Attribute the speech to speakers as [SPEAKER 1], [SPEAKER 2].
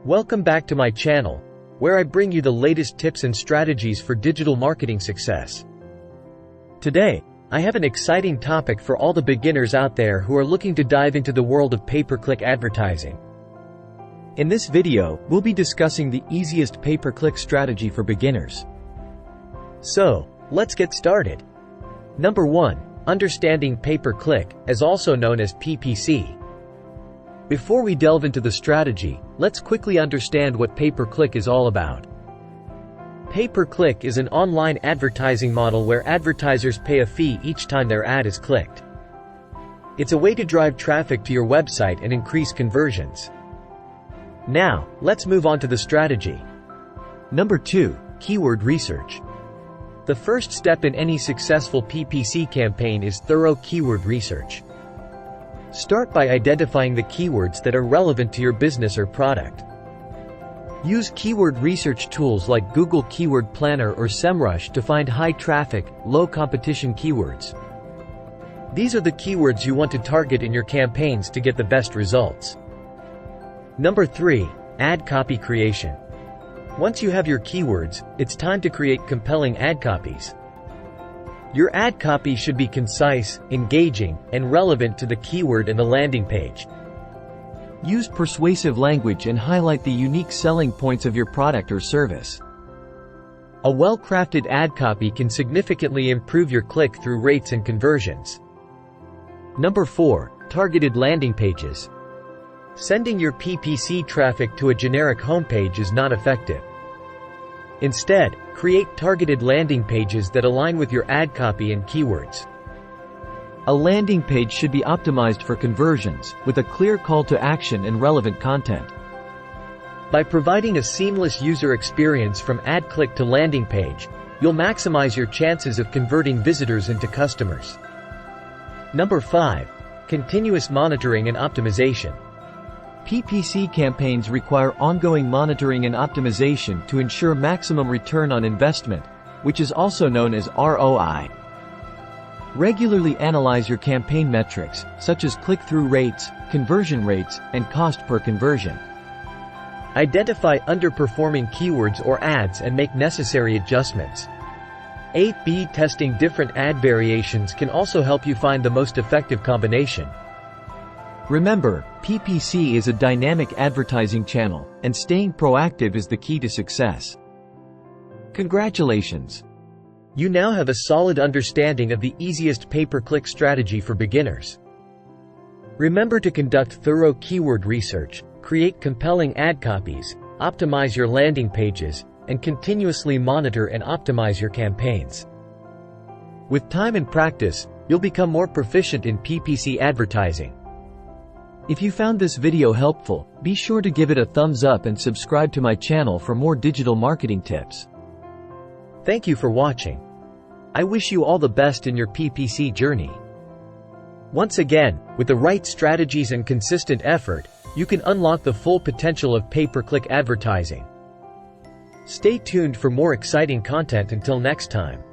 [SPEAKER 1] Welcome back to my channel, where I bring you the latest tips and strategies for digital marketing success. Today, I have an exciting topic for all the beginners out there who are looking to dive into the world of pay-per-click advertising. In this video, we'll be discussing the easiest pay-per-click strategy for beginners. So, let's get started. Number 1. Understanding pay-per-click, as also known as PPC. Before we delve into the strategy, let's quickly understand what pay-per-click is all about. Pay-per-click is an online advertising model where advertisers pay a fee each time their ad is clicked. It's a way to drive traffic to your website and increase conversions. Now, let's move on to the strategy. Number 2. Keyword research. The first step in any successful PPC campaign is thorough keyword research. Start by identifying the keywords that are relevant to your business or product. Use keyword research tools like Google Keyword Planner or SEMrush to find high-traffic, low-competition keywords. These are the keywords you want to target in your campaigns to get the best results. Number 3. Ad copy creation. Once you have your keywords, it's time to create compelling ad copies. Your ad copy should be concise, engaging, and relevant to the keyword and the landing page. Use persuasive language and highlight the unique selling points of your product or service. A well-crafted ad copy can significantly improve your click-through rates and conversions. Number 4. Targeted landing pages. Sending your PPC traffic to a generic homepage is not effective. Instead, create targeted landing pages that align with your ad copy and keywords. A landing page should be optimized for conversions, with a clear call to action and relevant content. By providing a seamless user experience from ad click to landing page, you'll maximize your chances of converting visitors into customers. Number 5. Continuous monitoring and optimization. PPC campaigns require ongoing monitoring and optimization to ensure maximum return on investment, which is also known as ROI. Regularly analyze your campaign metrics, such as click-through rates, conversion rates, and cost per conversion. Identify underperforming keywords or ads and make necessary adjustments. A/B testing different ad variations can also help you find the most effective combination. Remember, PPC is a dynamic advertising channel, and staying proactive is the key to success. Congratulations! You now have a solid understanding of the easiest pay-per-click strategy for beginners. Remember to conduct thorough keyword research, create compelling ad copies, optimize your landing pages, and continuously monitor and optimize your campaigns. With time and practice, you'll become more proficient in PPC advertising. If you found this video helpful, be sure to give it a thumbs up and subscribe to my channel for more digital marketing tips. Thank you for watching. I wish you all the best in your PPC journey. Once again, with the right strategies and consistent effort, you can unlock the full potential of pay-per-click advertising. Stay tuned for more exciting content until next time.